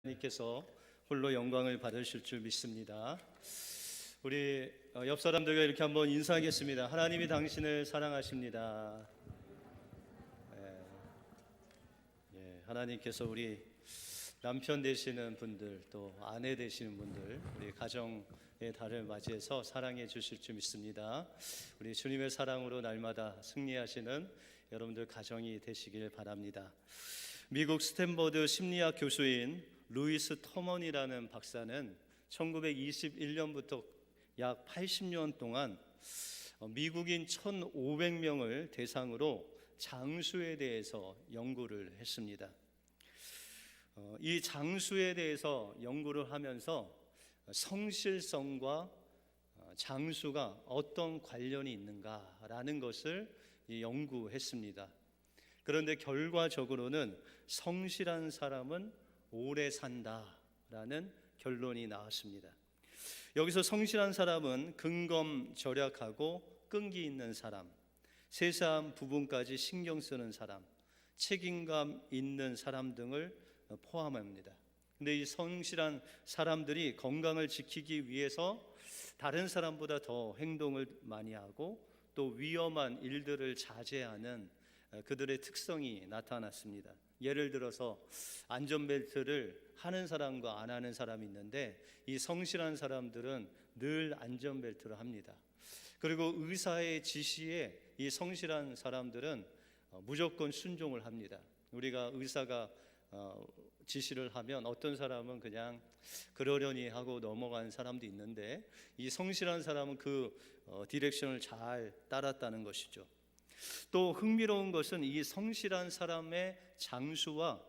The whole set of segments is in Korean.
하나님께서 홀로 영광을 받으실 줄 믿습니다. 우리 옆 사람들과 이렇게 한번 인사하겠습니다. 하나님이 당신을 사랑하십니다. 하나님께서 우리 남편 되시는 분들, 또 아내 되시는 분들, 우리 가정의 달을 맞이해서 사랑해 주실 줄 믿습니다. 우리 주님의 사랑으로 날마다 승리하시는 여러분들 가정이 되시길 바랍니다. 미국 스탠퍼드 심리학 교수인 루이스 터먼이라는 박사는 1921년부터 약 80년 동안 미국인 1,500명을 대상으로 장수에 대해서 연구를 했습니다. 이 장수에 대해서 연구를 하면서 성실성과 장수가 어떤 관련이 있는가라는 것을 연구했습니다. 그런데 결과적으로는 성실한 사람은 오래 산다라는 결론이 나왔습니다. 여기서 성실한 사람은 근검절약하고 끈기 있는 사람, 세세한 부분까지 신경 쓰는 사람, 책임감 있는 사람 등을 포함합니다. 근데 이 성실한 사람들이 건강을 지키기 위해서 다른 사람보다 더 행동을 많이 하고 또 위험한 일들을 자제하는 그들의 특성이 나타났습니다. 예를 들어서 안전벨트를 하는 사람과 안 하는 사람이 있는데 이 성실한 사람들은 늘 안전벨트를 합니다. 그리고 의사의 지시에 이 성실한 사람들은 무조건 순종을 합니다. 우리가 의사가 지시를 하면 어떤 사람은 그냥 그러려니 하고 넘어간 사람도 있는데 이 성실한 사람은 그 디렉션을 잘 따랐다는 것이죠. 또 흥미로운 것은 이 성실한 사람의 장수와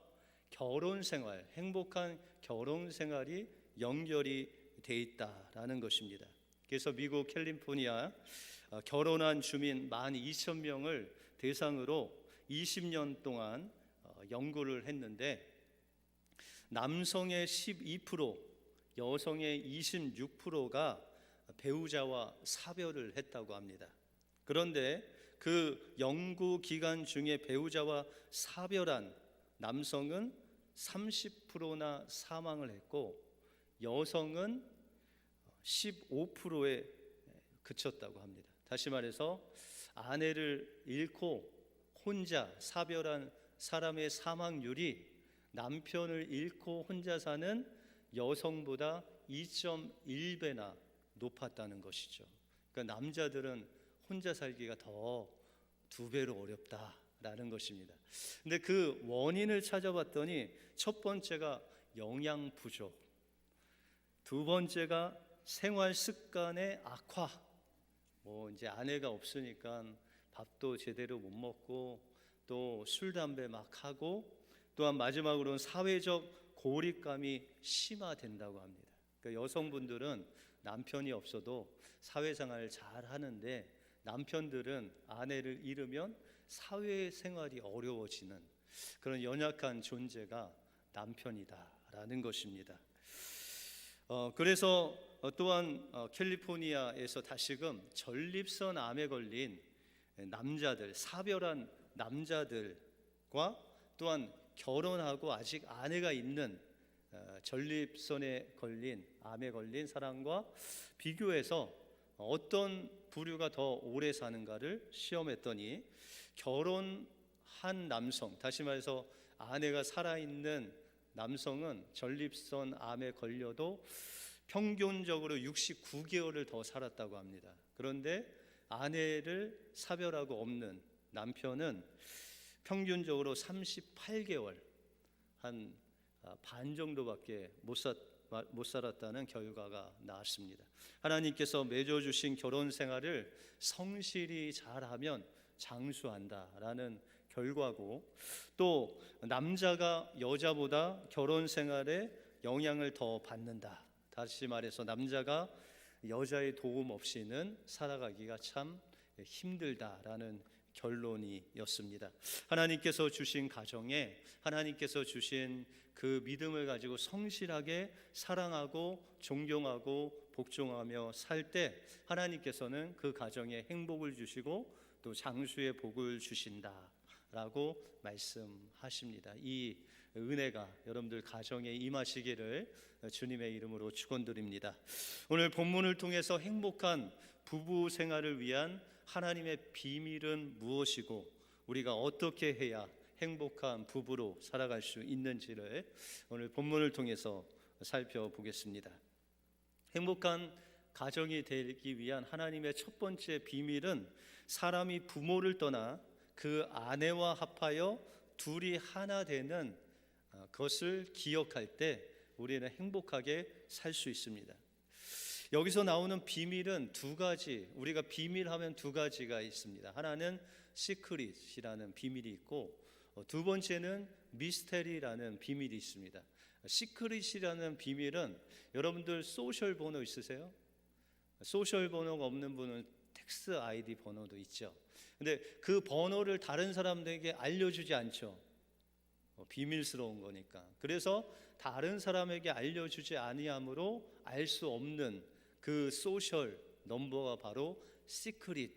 결혼 생활, 행복한 결혼 생활이 연결이 돼 있다라는 것입니다. 그래서 미국 캘리포니아 결혼한 주민 12,000명을 대상으로 20년 동안 연구를 했는데 남성의 12%, 여성의 26%가 배우자와 사별을 했다고 합니다. 그런데 그 연구 기간 중에 배우자와 사별한 남성은 30%나 사망을 했고 여성은 15%에 그쳤다고 합니다. 다시 말해서 아내를 잃고 혼자 사별한 사람의 사망률이 남편을 잃고 혼자 사는 여성보다 2.1배나 높았다는 것이죠. 그러니까 남자들은 혼자 살기가 더 2배로 어렵다라는 것입니다. 근데 그 원인을 찾아봤더니 첫 번째가 영양 부족, 두 번째가 생활 습관의 악화. 이제 아내가 없으니까 밥도 제대로 못 먹고 또 술 담배 막 하고 또한 마지막으로는 사회적 고립감이 심화된다고 합니다. 그러니까 여성분들은 남편이 없어도 사회생활을 잘 하는데 남편들은 아내를 잃으면 사회생활이 어려워지는 그런 연약한 존재가 남편이다라는 것입니다. 그래서 또한 캘리포니아에서 다시금 전립선 암에 걸린 남자들, 사별한 남자들과 또한 결혼하고 아직 아내가 있는 전립선에 걸린 암에 걸린 사람과 비교해서 어떤 부류가 더 오래 사는가를 시험했더니 결혼한 남성, 다시 말해서 아내가 살아있는 남성은 전립선 암에 걸려도 평균적으로 69개월을 더 살았다고 합니다. 그런데 아내를 사별하고 없는 남편은 평균적으로 38개월, 한 반 정도밖에 못 살았다는 결과가 나왔습니다. 하나님께서 맺어주신 결혼 생활을 성실히 잘하면 장수한다라는 결과고, 또 남자가 여자보다 결혼 생활에 영향을 더 받는다. 다시 말해서 남자가 여자의 도움 없이는 살아가기가 참 힘들다라는 결론이었습니다. 하나님께서 주신 가정에 하나님께서 주신 그 믿음을 가지고 성실하게 사랑하고 존경하고 복종하며 살 때 하나님께서는 그 가정에 행복을 주시고 또 장수의 복을 주신다라고 말씀하십니다. 이 은혜가 여러분들 가정에 임하시기를 주님의 이름으로 축원드립니다. 오늘 본문을 통해서 행복한 부부 생활을 위한 하나님의 비밀은 무엇이고 우리가 어떻게 해야 행복한 부부로 살아갈 수 있는지를 오늘 본문을 통해서 살펴보겠습니다. 행복한 가정이 되기 위한 하나님의 첫 번째 비밀은 사람이 부모를 떠나 그 아내와 합하여 둘이 하나 되는 것을 기억할 때 우리는 행복하게 살 수 있습니다. 여기서 나오는 비밀은 두 가지, 우리가 비밀하면 두 가지가 있습니다. 하나는 시크릿이라는 비밀이 있고 두 번째는 미스테리라는 비밀이 있습니다. 시크릿이라는 비밀은 여러분들 소셜 번호 있으세요? 소셜 번호가 없는 분은 텍스 아이디 번호도 있죠. 근데 그 번호를 다른 사람들에게 알려주지 않죠. 비밀스러운 거니까. 그래서 다른 사람에게 알려주지 아니함으로 알 수 없는 그 소셜 넘버가 바로 시크릿,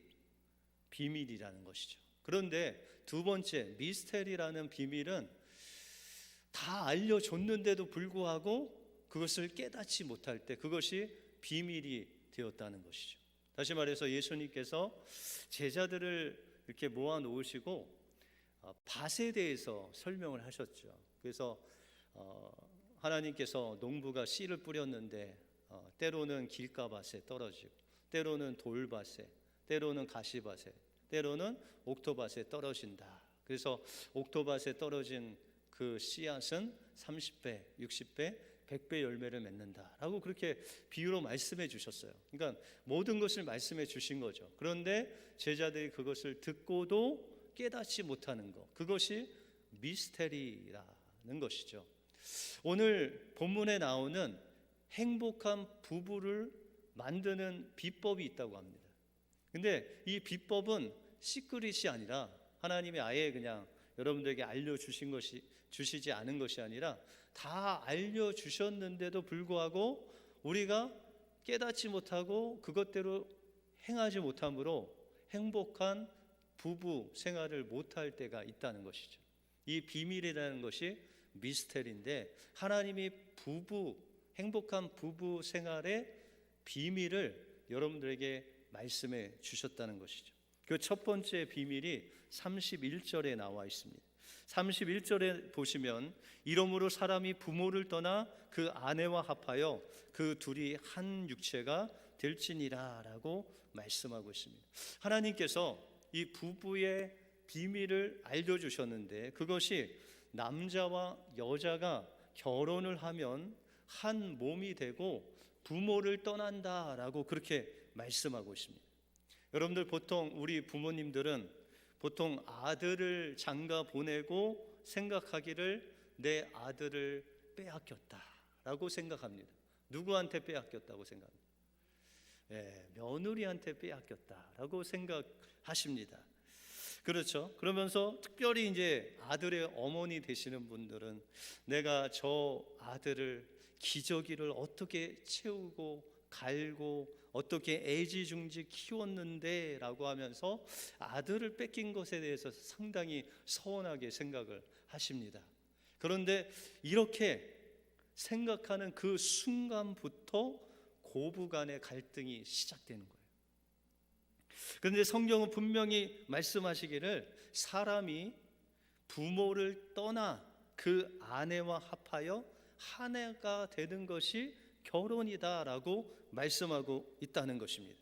비밀이라는 것이죠. 그런데 두 번째 미스테리라는 비밀은 다 알려줬는데도 불구하고 그것을 깨닫지 못할 때 그것이 비밀이 되었다는 것이죠. 다시 말해서 예수님께서 제자들을 이렇게 모아 놓으시고 밭에 대해서 설명을 하셨죠. 그래서 하나님께서 농부가 씨를 뿌렸는데 때로는 길가밭에 떨어지고 때로는 돌밭에 때로는 가시밭에 때로는 옥토밭에 떨어진다. 그래서 옥토밭에 떨어진 그 씨앗은 30배, 60배, 100배 열매를 맺는다라고 그렇게 비유로 말씀해 주셨어요. 그러니까 모든 것을 말씀해 주신 거죠. 그런데 제자들이 그것을 듣고도 깨닫지 못하는 것, 그것이 미스테리라는 것이죠. 오늘 본문에 나오는 행복한 부부를 만드는 비법이 있다고 합니다. 근데 이 비법은 시크릿이 아니라 하나님이 아예 그냥 여러분들에게 주시지 않은 것이 아니라 다 알려주셨는데도 불구하고 우리가 깨닫지 못하고 그것대로 행하지 못함으로 행복한 부부 생활을 못할 때가 있다는 것이죠. 이 비밀이라는 것이 미스테리인데 하나님이 행복한 부부 생활의 비밀을 여러분들에게 말씀해 주셨다는 것이죠. 그 첫 번째 비밀이 31절에 나와 있습니다. 31절에 보시면 이러므로 사람이 부모를 떠나 그 아내와 합하여 그 둘이 한 육체가 될지니라 라고 말씀하고 있습니다. 하나님께서 이 부부의 비밀을 알려주셨는데 그것이 남자와 여자가 결혼을 하면 한 몸이 되고 부모를 떠난다라고 그렇게 말씀하고 있습니다. 여러분들 보통 우리 부모님들은 보통 아들을 장가 보내고 생각하기를 내 아들을 빼앗겼다라고 생각합니다. 누구한테 빼앗겼다고 생각합니다? 며느리한테 빼앗겼다라고 생각하십니다. 그렇죠? 그러면서 특별히 이제 아들의 어머니 되시는 분들은 내가 저 아들을 기저귀를 어떻게 채우고 갈고 어떻게 애지중지 키웠는데 라고 하면서 아들을 뺏긴 것에 대해서 상당히 서운하게 생각을 하십니다. 그런데 이렇게 생각하는 그 순간부터 고부간의 갈등이 시작되는 거예요. 그런데 성경은 분명히 말씀하시기를 사람이 부모를 떠나 그 아내와 합하여 한 해가 되는 것이 결혼이다라고 말씀하고 있다는 것입니다.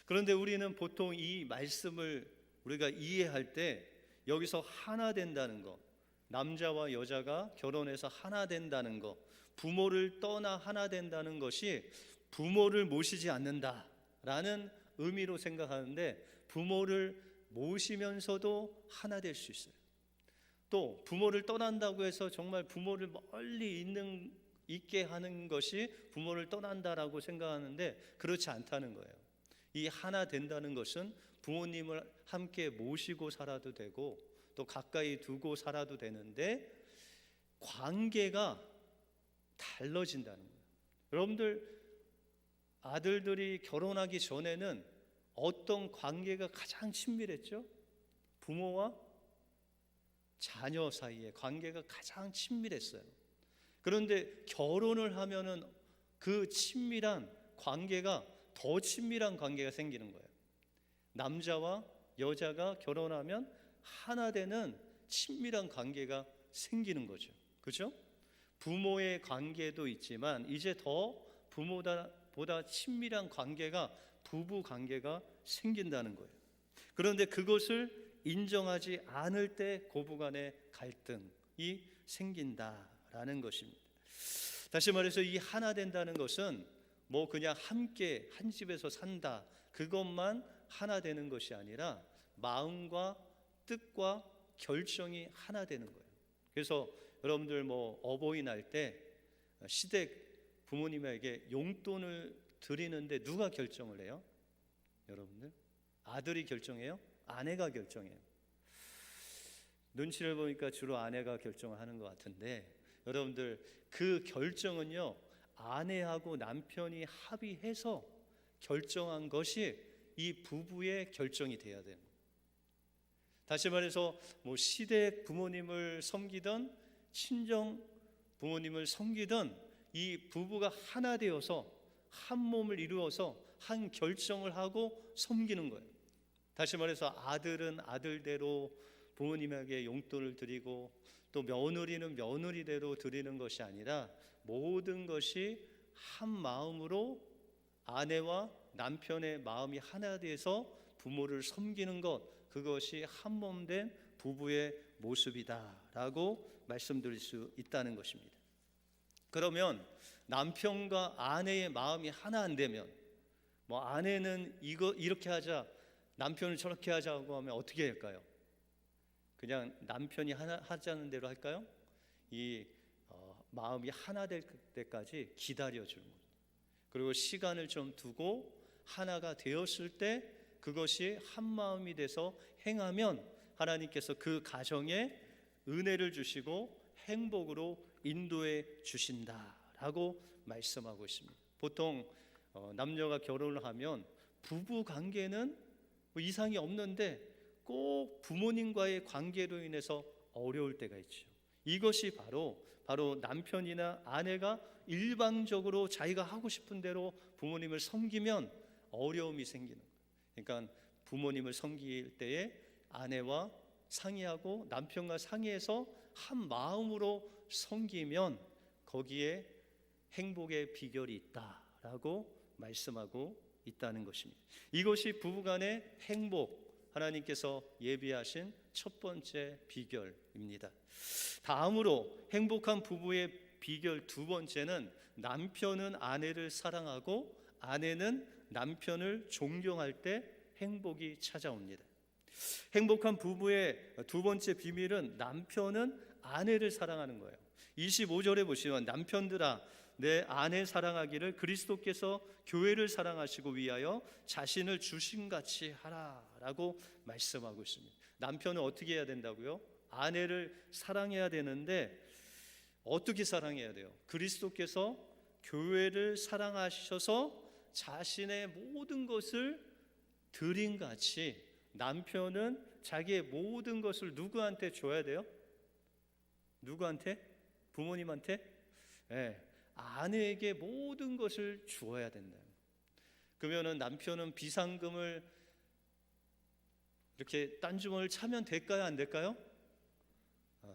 그런데 우리는 보통 이 말씀을 우리가 이해할 때 여기서 하나 된다는 것, 남자와 여자가 결혼해서 하나 된다는 것, 부모를 떠나 하나 된다는 것이 부모를 모시지 않는다라는 의미로 생각하는데 부모를 모시면서도 하나 될 수 있어요. 또 부모를 떠난다고 해서 정말 부모를 멀리 있게 하는 것이 부모를 떠난다라고 생각하는데 그렇지 않다는 거예요. 이 하나 된다는 것은 부모님을 함께 모시고 살아도 되고 또 가까이 두고 살아도 되는데 관계가 달라진다는 거예요. 여러분들 아들들이 결혼하기 전에는 어떤 관계가 가장 친밀했죠? 부모와 자녀 사이의 관계가 가장 친밀했어요. 그런데 결혼을 하면은 그 친밀한 관계가 더 친밀한 관계가 생기는 거예요. 남자와 여자가 결혼하면 하나 되는 친밀한 관계가 생기는 거죠. 그죠? 부모의 관계도 있지만 이제 더 부모보다 친밀한 관계가 부부 관계가 생긴다는 거예요. 그런데 그것을 인정하지 않을 때 고부간의 갈등이 생긴다라는 것입니다. 다시 말해서 이 하나 된다는 것은 뭐 그냥 함께 한 집에서 산다 그것만 하나 되는 것이 아니라 마음과 뜻과 결정이 하나 되는 거예요. 그래서 여러분들 뭐 어버이날 때 시댁 부모님에게 용돈을 드리는데 누가 결정을 해요? 여러분들? 아들이 결정해요? 아내가 결정해요? 눈치를 보니까 주로 아내가 결정을 하는 것 같은데, 여러분들 그 결정은요 아내하고 남편이 합의해서 결정한 것이 이 부부의 결정이 돼야 돼요. 다시 말해서 뭐 시댁 부모님을 섬기던 친정 부모님을 섬기던 이 부부가 하나 되어서 한 몸을 이루어서 한 결정을 하고 섬기는 거예요. 다시 말해서 아들은 아들대로 부모님에게 용돈을 드리고 또 며느리는 며느리대로 드리는 것이 아니라 모든 것이 한 마음으로 아내와 남편의 마음이 하나 돼서 부모를 섬기는 것, 그것이 한 몸 된 부부의 모습이다라고 말씀드릴 수 있다는 것입니다. 그러면 남편과 아내의 마음이 하나 안 되면, 뭐 아내는 이렇게 하자, 남편을 저렇게 하자고 하면 어떻게 할까요? 그냥 남편이 하자는 대로 할까요? 마음이 하나 될 때까지 기다려주는 거죠. 그리고 시간을 좀 두고 하나가 되었을 때 그것이 한 마음이 돼서 행하면 하나님께서 그 가정에 은혜를 주시고 행복으로 인도해 주신다라고 말씀하고 있습니다. 보통 남녀가 결혼을 하면 부부 관계는 뭐 이상이 없는데 꼭 부모님과의 관계로 인해서 어려울 때가 있죠. 이것이 바로 남편이나 아내가 일방적으로 자기가 하고 싶은 대로 부모님을 섬기면 어려움이 생기는 거예요. 그러니까 부모님을 섬길 때에 아내와 상의하고 남편과 상의해서 한 마음으로 섬기면 거기에 행복의 비결이 있다라고 말씀하고 있다는 것입니다. 이것이 부부간의 행복, 하나님께서 예비하신 첫 번째 비결입니다. 다음으로 행복한 부부의 비결 두 번째는 남편은 아내를 사랑하고 아내는 남편을 존경할 때 행복이 찾아옵니다. 행복한 부부의 두 번째 비밀은 남편은 아내를 사랑하는 거예요. 25절에 보시면 남편들아 내 아내 사랑하기를 그리스도께서 교회를 사랑하시고 위하여 자신을 주신같이 하라라고 말씀하고 있습니다. 남편은 어떻게 해야 된다고요? 아내를 사랑해야 되는데 어떻게 사랑해야 돼요? 그리스도께서 교회를 사랑하셔서 자신의 모든 것을 드린같이 남편은 자기의 모든 것을 누구한테 줘야 돼요? 누구한테? 부모님한테? 네, 아내에게 모든 것을 주어야 된다. 그러면은 남편은 비상금을 이렇게 딴주머니를 차면 될까요? 안 될까요?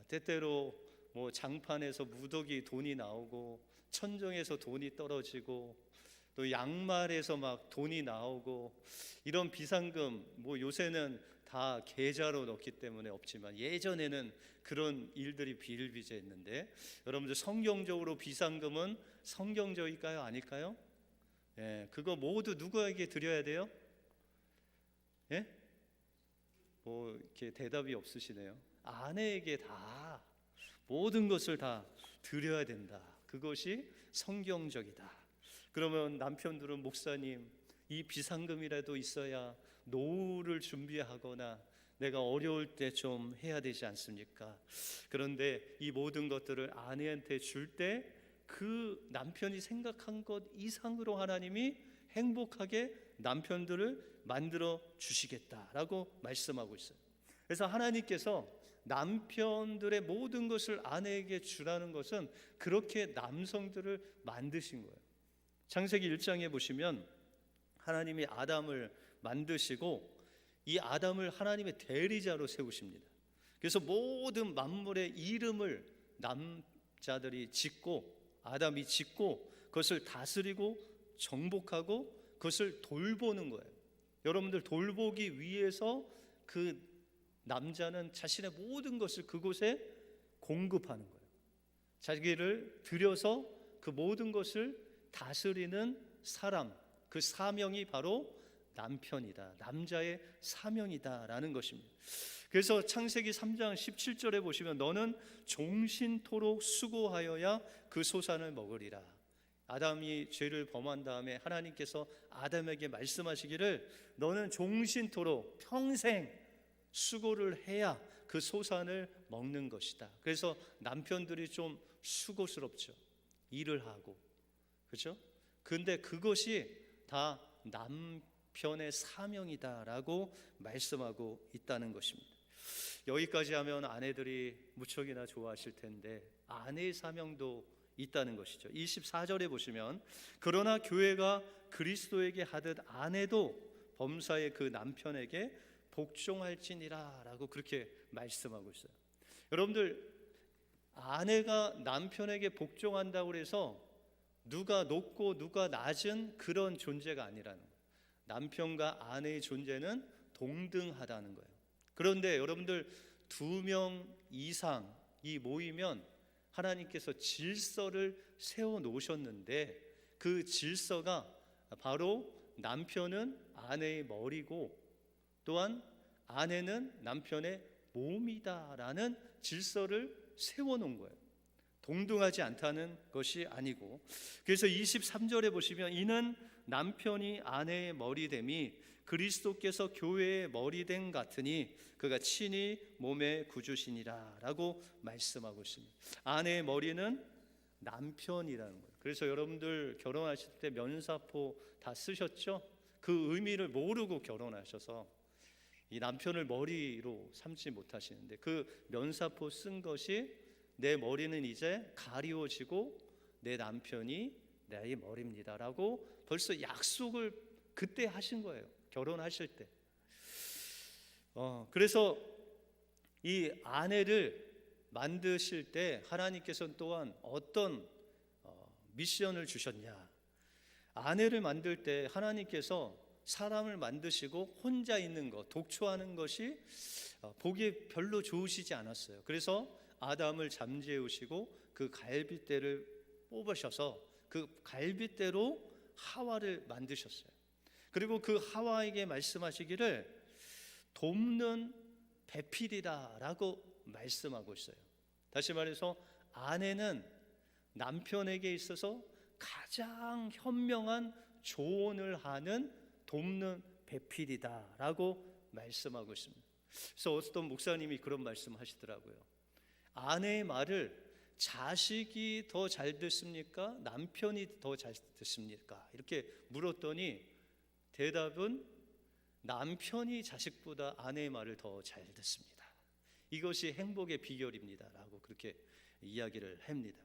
때때로 뭐 장판에서 무더기 돈이 나오고 천정에서 돈이 떨어지고 또 양말에서 막 돈이 나오고 이런 비상금 뭐 요새는 다 계좌로 넣기 때문에 없지만 예전에는 그런 일들이 비일비재했는데 여러분들 성경적으로 비상금은 성경적일까요? 아닐까요? 예, 그거 모두 누구에게 드려야 돼요? 예? 뭐 이렇게 대답이 없으시네요. 아내에게 다 모든 것을 다 드려야 된다. 그것이 성경적이다. 그러면 남편들은 목사님 이 비상금이라도 있어야 노후를 준비하거나 내가 어려울 때 좀 해야 되지 않습니까? 그런데 이 모든 것들을 아내한테 줄 때 그 남편이 생각한 것 이상으로 하나님이 행복하게 남편들을 만들어 주시겠다라고 말씀하고 있어요. 그래서 하나님께서 남편들의 모든 것을 아내에게 주라는 것은 그렇게 남성들을 만드신 거예요. 창세기 1장에 보시면 하나님이 아담을 만드시고 이 아담을 하나님의 대리자로 세우십니다. 그래서 모든 만물의 이름을 남자들이 짓고 아담이 짓고 그것을 다스리고 정복하고 그것을 돌보는 거예요. 여러분들 돌보기 위해서 그 남자는 자신의 모든 것을 그곳에 공급하는 거예요. 자기를 들여서 그 모든 것을 다스리는 사람, 그 사명이 바로 남편이다. 남자의 사명이다라는 것입니다. 그래서 창세기 3장 17절에 보시면 너는 종신토록 수고하여야 그 소산을 먹으리라. 아담이 죄를 범한 다음에 하나님께서 아담에게 말씀하시기를 너는 종신토록 평생 수고를 해야 그 소산을 먹는 것이다. 그래서 남편들이 좀 수고스럽죠. 일을 하고, 그렇죠? 근데 그것이 다 남편의 사명이다라고 말씀하고 있다는 것입니다. 여기까지 하면 아내들이 무척이나 좋아하실 텐데 아내의 사명도 있다는 것이죠. 24절에 보시면 그러나 교회가 그리스도에게 하듯 아내도 범사의 그 남편에게 복종할지니라 라고 그렇게 말씀하고 있어요. 여러분들, 아내가 남편에게 복종한다고 해서 누가 높고 누가 낮은 그런 존재가 아니라는 거예요. 남편과 아내의 존재는 동등하다는 거예요. 그런데 여러분들 2명 이상이 모이면 하나님께서 질서를 세워 놓으셨는데 그 질서가 바로 남편은 아내의 머리고 또한 아내는 남편의 몸이다라는 질서를 세워 놓은 거예요. 동등하지 않다는 것이 아니고, 그래서 23절에 보시면 이는 남편이 아내의 머리됨이 그리스도께서 교회의 머리됨 같으니 그가 친히 몸의 구주시니라 라고 말씀하고 있습니다. 아내의 머리는 남편이라는 거예요. 그래서 여러분들 결혼하실 때 면사포 다 쓰셨죠? 그 의미를 모르고 결혼하셔서 이 남편을 머리로 삼지 못하시는데 그 면사포 쓴 것이 내 머리는 이제 가리워지고 내 남편이 나의 머리입니다라고 벌써 약속을 그때 하신 거예요. 결혼하실 때. 그래서 이 아내를 만드실 때 하나님께서는 또한 어떤 미션을 주셨냐. 아내를 만들 때 하나님께서 사람을 만드시고 혼자 있는 것, 독초하는 것이 보기에 별로 좋으시지 않았어요. 그래서 아담을 잠재우시고 그 갈빗대를 뽑으셔서 그 갈빗대로 하와를 만드셨어요. 그리고 그 하와에게 말씀하시기를 돕는 배필이다라고 말씀하고 있어요. 다시 말해서 아내는 남편에게 있어서 가장 현명한 조언을 하는 돕는 배필이다라고 말씀하고 있습니다. 그래서 어떤 목사님이 그런 말씀하시더라고요. 아내의 말을 자식이 더 잘 듣습니까? 남편이 더 잘 듣습니까? 이렇게 물었더니 대답은 남편이 자식보다 아내의 말을 더 잘 듣습니다. 이것이 행복의 비결입니다 라고 그렇게 이야기를 합니다.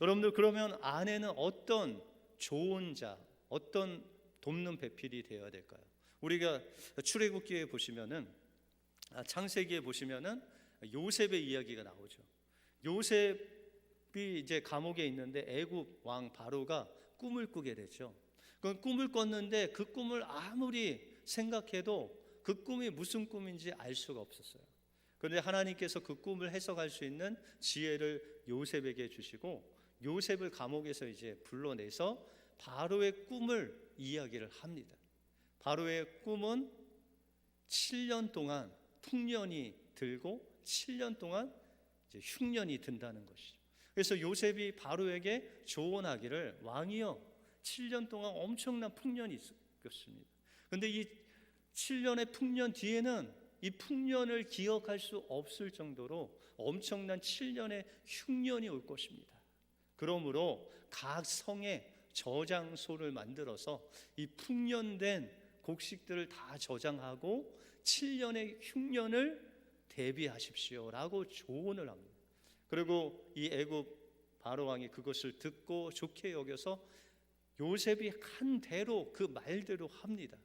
여러분들, 그러면 아내는 어떤 조언자, 어떤 돕는 배필이 되어야 될까요? 우리가 출애굽기에 보시면은 창세기에 보시면은 요셉의 이야기가 나오죠. 요셉이 이제 감옥에 있는데 애굽 왕 바로가 꿈을 꾸게 되죠. 그 꿈을 꿨는데 그 꿈을 아무리 생각해도 그 꿈이 무슨 꿈인지 알 수가 없었어요. 그런데 하나님께서 그 꿈을 해석할 수 있는 지혜를 요셉에게 주시고 요셉을 감옥에서 이제 불러내서 바로의 꿈을 이야기를 합니다. 바로의 꿈은 7년 동안 풍년이 들고 7년 동안 이제 흉년이 든다는 것이죠. 그래서 요셉이 바로에게 조언하기를 왕이여 7년 동안 엄청난 풍년이 있었습니다. 그런데 이 7년의 풍년 뒤에는 이 풍년을 기억할 수 없을 정도로 엄청난 7년의 흉년이 올 것입니다. 그러므로 각 성에 저장소를 만들어서 이 풍년된 곡식들을 다 저장하고 7년의 흉년을 대비하십시오라고 조언을 합니다. 그리고 이 애굽 바로 왕이 그것을 듣고 좋게 여겨서 요셉이 한 대로 그 말대로 합니다.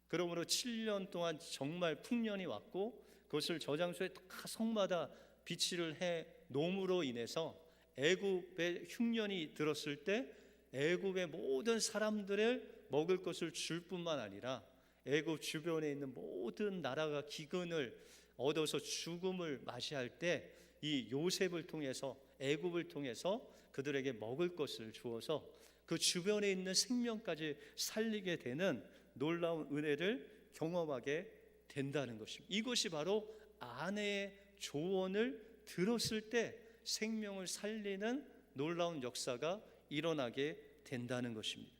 그러므로 7년 동안 정말 풍년이 왔고 그것을 저장소에 다 성마다 비치를 해 놓음으로 인해서 애굽의 흉년이 들었을 때 애굽의 모든 사람들을 먹을 것을 줄 뿐만 아니라 애굽 주변에 있는 모든 나라가 기근을 얻어서 죽음을 맞이할 때 이 요셉을 통해서 애굽을 통해서 그들에게 먹을 것을 주어서 그 주변에 있는 생명까지 살리게 되는 놀라운 은혜를 경험하게 된다는 것입니다. 이것이 바로 아내의 조언을 들었을 때 생명을 살리는 놀라운 역사가 일어나게 된다는 것입니다.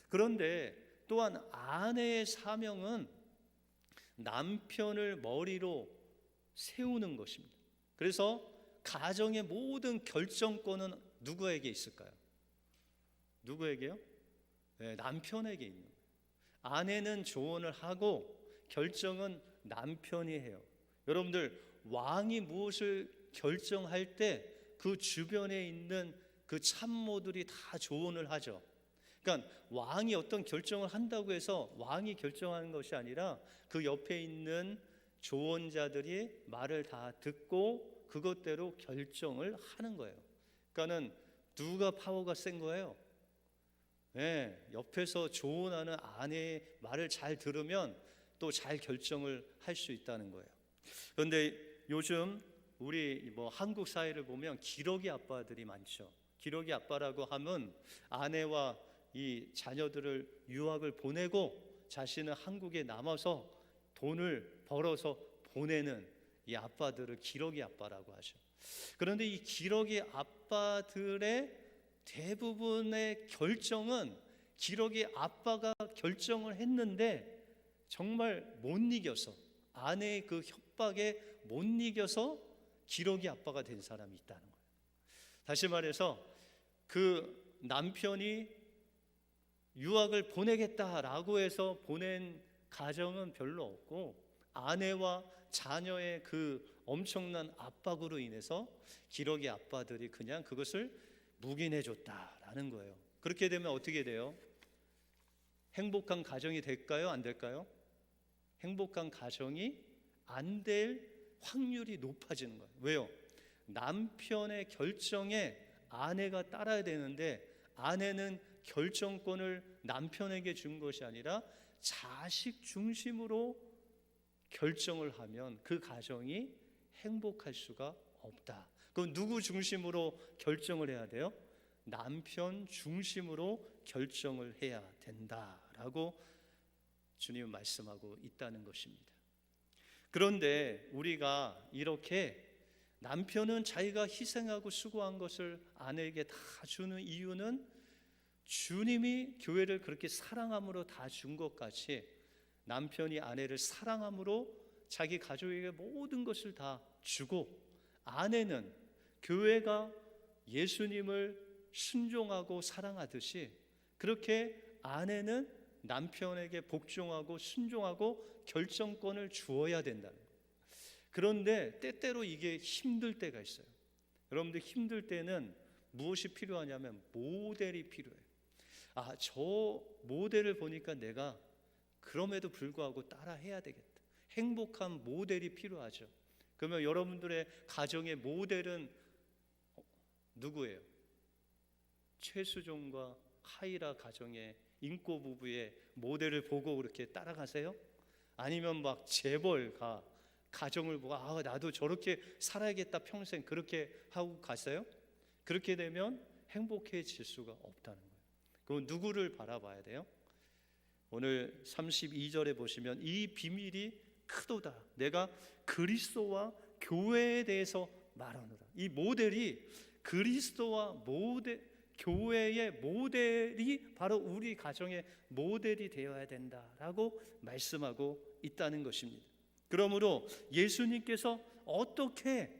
그런데 또한 아내의 사명은 남편을 머리로 세우는 것입니다. 그래서 가정의 모든 결정권은 누구에게 있을까요? 누구에게요? 네, 남편에게 있는 거예요. 아내는 조언을 하고 결정은 남편이 해요. 여러분들, 왕이 무엇을 결정할 때 그 주변에 있는 그 참모들이 다 조언을 하죠. 그러니까 왕이 어떤 결정을 한다고 해서 왕이 결정하는 것이 아니라 그 옆에 있는 조언자들이 말을 다 듣고 그것대로 결정을 하는 거예요. 그러니까는 누가 파워가 센 거예요? 네, 옆에서 조언하는 아내의 말을 잘 들으면 또 잘 결정을 할 수 있다는 거예요. 그런데 요즘 우리 한국 사회를 보면 기러기 아빠들이 많죠. 기러기 아빠라고 하면 아내와 이 자녀들을 유학을 보내고 자신은 한국에 남아서 돈을 벌어서 보내는 이 아빠들을 기러기 아빠라고 하죠. 그런데 이 기러기 아빠들의 대부분의 결정은 기러기 아빠가 결정을 했는데 정말 못 이겨서, 아내의 그 협박에 못 이겨서 기러기 아빠가 된 사람이 있다는 거예요. 다시 말해서 그 남편이 유학을 보내겠다라고 해서 보낸 가정은 별로 없고 아내와 자녀의 그 엄청난 압박으로 인해서 기러기 아빠들이 그냥 그것을 묵인해줬다라는 거예요. 그렇게 되면 어떻게 돼요? 행복한 가정이 될까요? 안 될까요? 행복한 가정이 안 될 확률이 높아지는 거예요. 왜요? 남편의 결정에 아내가 따라야 되는데 아내는 결정권을 남편에게 준 것이 아니라 자식 중심으로 결정을 하면 그 가정이 행복할 수가 없다. 그럼 누구 중심으로 결정을 해야 돼요? 남편 중심으로 결정을 해야 된다라고 주님은 말씀하고 있다는 것입니다. 그런데 우리가 이렇게 남편은 자기가 희생하고 수고한 것을 아내에게 다 주는 이유는 주님이 교회를 그렇게 사랑함으로 다 준 것 같이 남편이 아내를 사랑함으로 자기 가족에게 모든 것을 다 주고 아내는 교회가 예수님을 순종하고 사랑하듯이 그렇게 아내는 남편에게 복종하고 순종하고 결정권을 주어야 된다는 거예요. 그런데 때때로 이게 힘들 때가 있어요. 여러분들 힘들 때는 무엇이 필요하냐면 모델이 필요해요. 아, 저 모델을 보니까 내가 그럼에도 불구하고 따라 해야 되겠다. 행복한 모델이 필요하죠. 그러면 여러분들의 가정의 모델은 누구예요? 최수종과 하이라 가정의 인꼬 부부의 모델을 보고 그렇게 따라가세요? 아니면 막 재벌가 가정을 보고 아, 나도 저렇게 살아야겠다 평생 그렇게 하고 갔어요? 그렇게 되면 행복해질 수가 없다는 거예요. 그럼 누구를 바라봐야 돼요? 오늘 32절에 보시면 이 비밀이 크도다. 내가 그리스도와 교회에 대해서 말하노라. 이 모델이 그리스도와 교회의 모델이 바로 우리 가정의 모델이 되어야 된다라고 말씀하고 있다는 것입니다. 그러므로 예수님께서 어떻게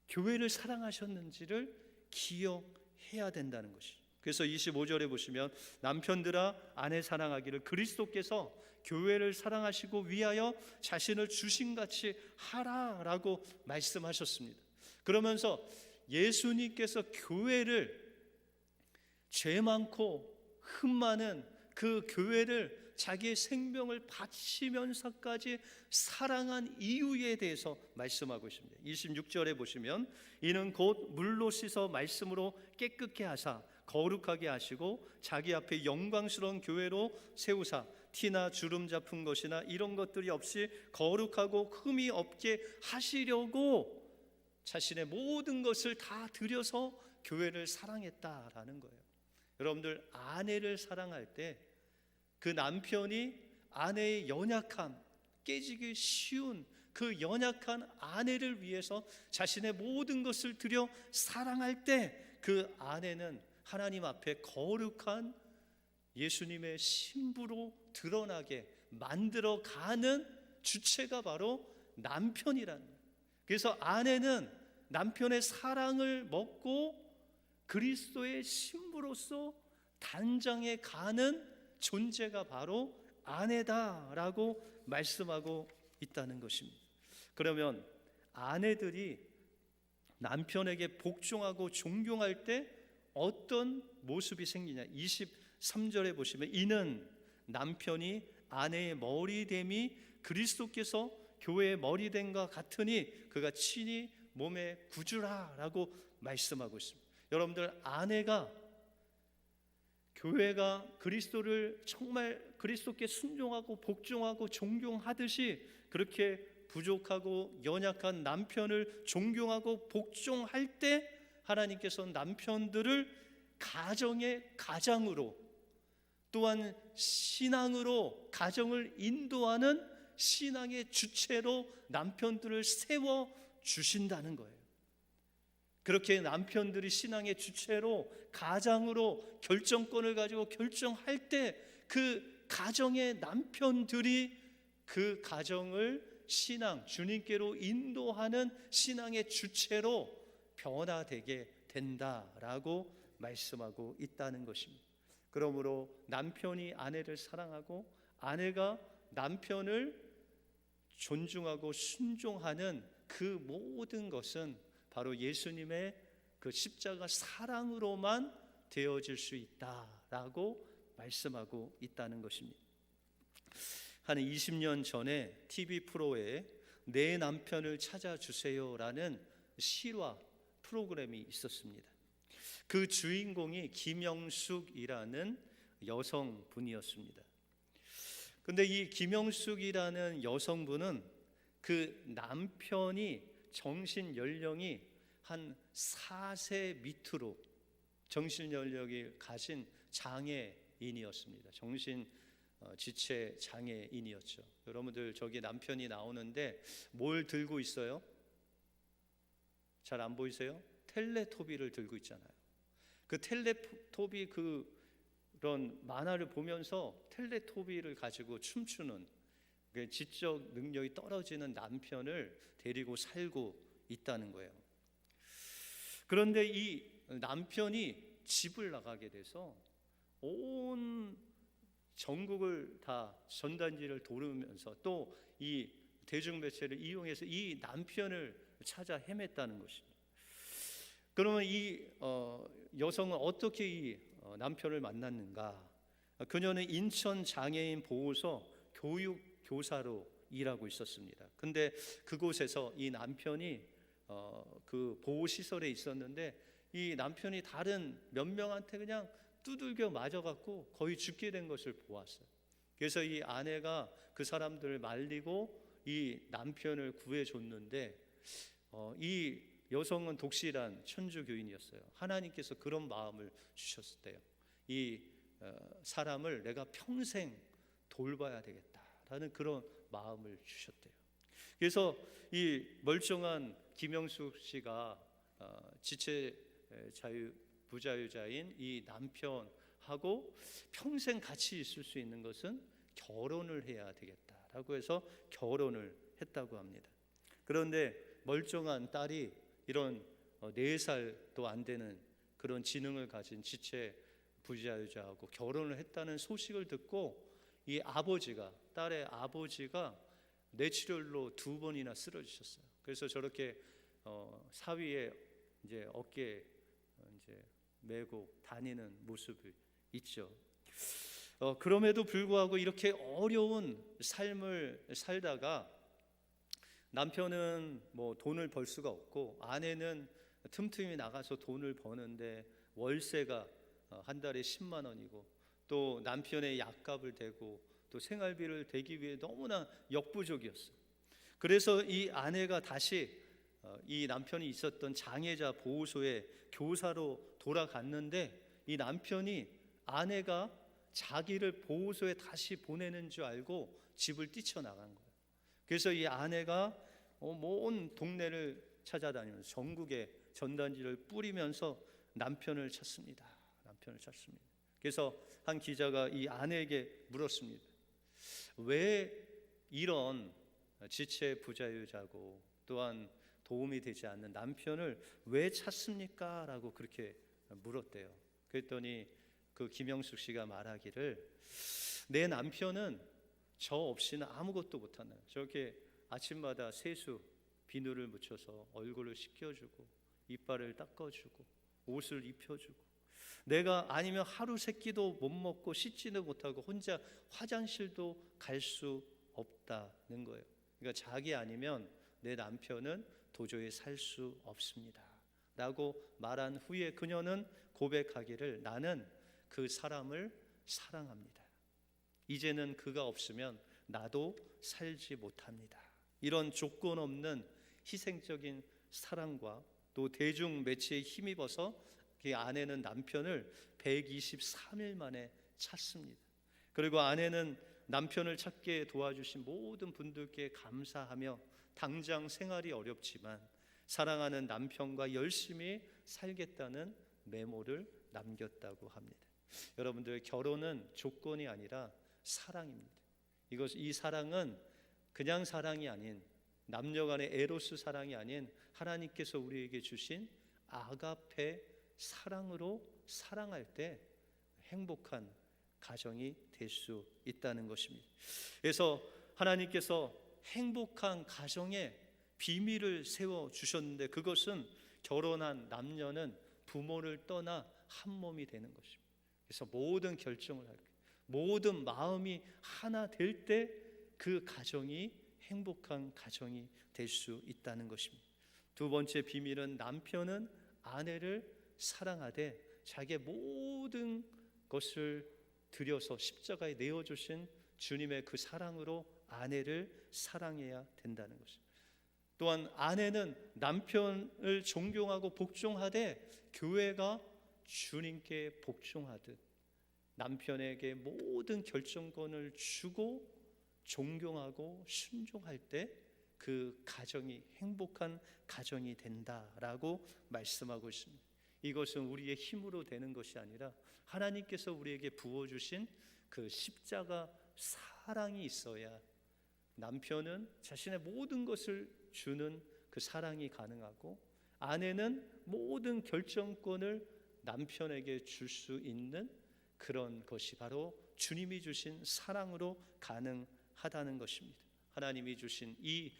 교회를 사랑하셨는지를 기억해야 된다는 것이죠. 그래서 25절에 보시면 남편들아 아내 사랑하기를 그리스도께서 교회를 사랑하시고 위하여 자신을 주신같이 하라라고 말씀하셨습니다. 그러면서 예수님께서 교회를, 죄 많고 흠 많은 그 교회를 자기의 생명을 바치면서까지 사랑한 이유에 대해서 말씀하고 있습니다. 26절에 보시면 이는 곧 물로 씻어 말씀으로 깨끗게 하사 거룩하게 하시고 자기 앞에 영광스러운 교회로 세우사 티나 주름 잡힌 것이나 이런 것들이 없이 거룩하고 흠이 없게 하시려고 자신의 모든 것을 다 들여서 교회를 사랑했다라는 거예요. 여러분들, 아내를 사랑할 때 그 남편이 아내의 연약함, 깨지기 쉬운 그 연약한 아내를 위해서 자신의 모든 것을 들여 사랑할 때 그 아내는 하나님 앞에 거룩한 예수님의 신부로 드러나게 만들어가는 주체가 바로 남편이라는 거예요. 그래서 아내는 남편의 사랑을 먹고 그리스도의 신부로서 단장해 가는 존재가 바로 아내다라고 말씀하고 있다는 것입니다. 그러면 아내들이 남편에게 복종하고 존경할 때 어떤 모습이 생기냐? 23절에 보시면 이는 남편이 아내의 머리됨이 그리스도께서 교회의 머리됨과 같으니 그가 친히 몸의 구주라라고 말씀하고 있습니다. 여러분들, 아내가 교회가 그리스도를 정말 그리스도께 순종하고 복종하고 존경하듯이 그렇게 부족하고 연약한 남편을 존경하고 복종할 때 하나님께서 남편들을 가정의 가장으로, 또한 신앙으로 가정을 인도하는 신앙의 주체로 남편들을 세워 주신다는 거예요. 그렇게 남편들이 신앙의 주체로 가장으로 결정권을 가지고 결정할 때 그 가정의 남편들이 그 가정을 신앙, 주님께로 인도하는 신앙의 주체로 변화되게 된다라고 말씀하고 있다는 것입니다. 그러므로 남편이 아내를 사랑하고 아내가 남편을 존중하고 순종하는 그 모든 것은 바로 예수님의 그 십자가 사랑으로만 되어질 수 있다라고 말씀하고 있다는 것입니다. 한 20년 전에 TV 프로에 내 남편을 찾아주세요라는 실화 프로그램이 있었습니다. 그 주인공이 김영숙이라는 여성분이었습니다. 근데 이 김영숙이라는 여성분은 그 남편이 정신 연령이 한 4세 밑으로 정신 연령이 가진 장애인이었습니다. 정신 지체 장애인이었죠. 여러분들, 저기 남편이 나오는데 뭘 들고 있어요? 잘 안 보이세요? 텔레토비를 들고 있잖아요. 그 텔레토비 그런 만화를 보면서 텔레토비를 가지고 춤추는 지적 능력이 떨어지는 남편을 데리고 살고 있다는 거예요. 그런데 이 남편이 집을 나가게 돼서 온 전국을 다 전단지를 도르면서 또 이 대중매체를 이용해서 이 남편을 찾아 헤맸다는 것입니다. 그러면 이 여성은 어떻게 이 남편을 만났는가? 그녀는 인천 장애인 보호소 교육 교사로 일하고 있었습니다. 근데 그곳에서 이 남편이 그 보호 시설에 있었는데 이 남편이 다른 몇 명한테 그냥 두들겨 맞아갖고 거의 죽게 된 것을 보았어요. 그래서 이 아내가 그 사람들을 말리고 이 남편을 구해줬는데 이 여성은 독실한 천주교인이었어요. 하나님께서 그런 마음을 주셨을 때요. 이 사람을 내가 평생 돌봐야 되겠다라는 그런 마음을 주셨대요. 그래서 이 멀쩡한 김영숙 씨가 지체 자유 부자유자인 이 남편하고 평생 같이 있을 수 있는 것은 결혼을 해야 되겠다라고 해서 결혼을 했다고 합니다. 그런데 멀쩡한 딸이 이런 4살도 안 되는 그런 지능을 가진 지체 부자유자하고 결혼을 했다는 소식을 듣고 이 아버지가, 딸의 아버지가 뇌출혈로 2번이나 쓰러지셨어요. 그래서 저렇게 사위의 이제 어깨에 이제 메고 다니는 모습이 있죠. 그럼에도 불구하고 이렇게 어려운 삶을 살다가 남편은 뭐 돈을 벌 수가 없고 아내는 틈틈이 나가서 돈을 버는데 월세가 한 달에 10만 원이고 또 남편의 약값을 대고 또 생활비를 대기 위해 너무나 역부족이었어요. 그래서 이 아내가 다시 이 남편이 있었던 장애자 보호소에 교사로 돌아갔는데 이 남편이 아내가 자기를 보호소에 다시 보내는 줄 알고 집을 뛰쳐나간 거예요. 그래서 이 아내가 온 동네를 찾아다니면서 전국에 전단지를 뿌리면서 남편을 찾습니다. 그래서 한 기자가 이 아내에게 물었습니다. 왜 이런 지체 부자유자고 또한 도움이 되지 않는 남편을 왜 찾습니까? 라고 그렇게 물었대요. 그랬더니 그 김영숙 씨가 말하기를 내 남편은 저 없이는 아무것도 못하나요. 저렇게 아침마다 세수 비누를 묻혀서 얼굴을 씻겨주고 이빨을 닦아주고 옷을 입혀주고 내가 아니면 하루 세 끼도 못 먹고 씻지도 못하고 혼자 화장실도 갈 수 없다는 거예요. 그러니까 자기 아니면 내 남편은 도저히 살 수 없습니다 라고 말한 후에 그녀는 고백하기를 나는 그 사람을 사랑합니다. 이제는 그가 없으면 나도 살지 못합니다. 이런 조건 없는 희생적인 사랑과 또 대중 매체에 힘입어서 그 아내는 남편을 123일 만에 찾습니다. 그리고 아내는 남편을 찾게 도와주신 모든 분들께 감사하며 당장 생활이 어렵지만 사랑하는 남편과 열심히 살겠다는 메모를 남겼다고 합니다. 여러분들, 결혼은 조건이 아니라 사랑입니다. 이 사랑은 그냥 사랑이 아닌, 남녀 간의 에로스 사랑이 아닌 하나님께서 우리에게 주신 아가페 사랑으로 사랑할 때 행복한 가정이 될 수 있다는 것입니다. 그래서 하나님께서 행복한 가정의 비밀을 세워 주셨는데 그것은 결혼한 남녀는 부모를 떠나 한 몸이 되는 것입니다. 그래서 모든 결정을 할 때, 모든 마음이 하나 될 때 그 가정이 행복한 가정이 될 수 있다는 것입니다. 두 번째 비밀은 남편은 아내를 사랑하되 자기의 모든 것을 들여서 십자가에 내어주신 주님의 그 사랑으로 아내를 사랑해야 된다는 것입니다. 또한 아내는 남편을 존경하고 복종하되 교회가 주님께 복종하듯 남편에게 모든 결정권을 주고 존경하고 순종할 때 그 가정이 행복한 가정이 된다라고 말씀하고 있습니다. 이것은 우리의 힘으로 되는 것이 아니라 하나님께서 우리에게 부어주신 그 십자가 사랑이 있어야 남편은 자신의 모든 것을 주는 그 사랑이 가능하고 아내는 모든 결정권을 남편에게 줄 수 있는 그런 것이 바로 주님이 주신 사랑으로 가능하다는 것입니다. 하나님이 주신 이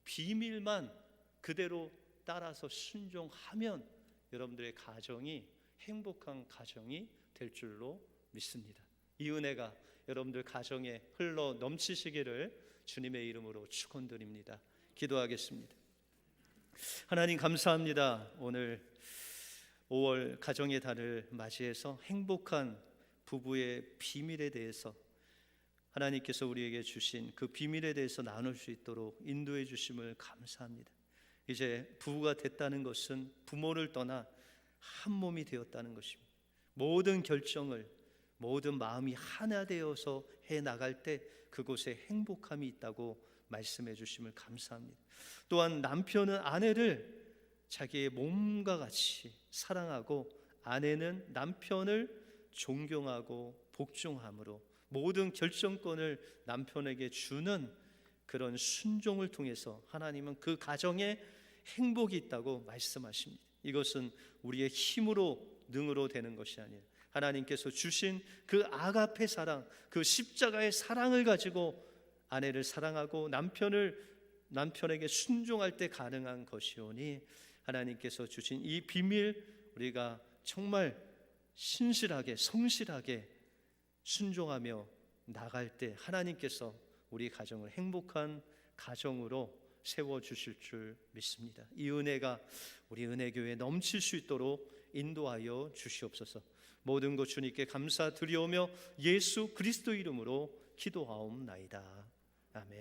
비밀만 그대로 따라서 순종하면 여러분들의 가정이 행복한 가정이 될 줄로 믿습니다. 이 은혜가 여러분들 가정에 흘러 넘치시기를 주님의 이름으로 축원드립니다. 기도하겠습니다. 하나님 감사합니다. 오늘 5월 가정의 달을 맞이해서 행복한 부부의 비밀에 대해서 하나님께서 우리에게 주신 그 비밀에 대해서 나눌 수 있도록 인도해 주심을 감사합니다. 이제 부부가 됐다는 것은 부모를 떠나 한 몸이 되었다는 것입니다. 모든 결정을 모든 마음이 하나 되어서 해 나갈 때 그곳에 행복함이 있다고 말씀해 주심을 감사합니다. 또한 남편은 아내를 자기의 몸과 같이 사랑하고 아내는 남편을 존경하고 복종함으로 모든 결정권을 남편에게 주는 그런 순종을 통해서 하나님은 그 가정에 행복이 있다고 말씀하십니다. 이것은 우리의 힘으로 능으로 되는 것이 아니라 하나님께서 주신 그 아가페 사랑, 그 십자가의 사랑을 가지고 아내를 사랑하고 남편에게 순종할 때 가능한 것이오니 하나님께서 주신 이 비밀 우리가 정말 신실하게 성실하게 순종하며 나갈 때 하나님께서 우리 가정을 행복한 가정으로 세워주실 줄 믿습니다. 이 은혜가 우리 은혜교회에 넘칠 수 있도록 인도하여 주시옵소서. 모든 것 주님께 감사드리오며 예수 그리스도 이름으로 기도하옵나이다. 아멘.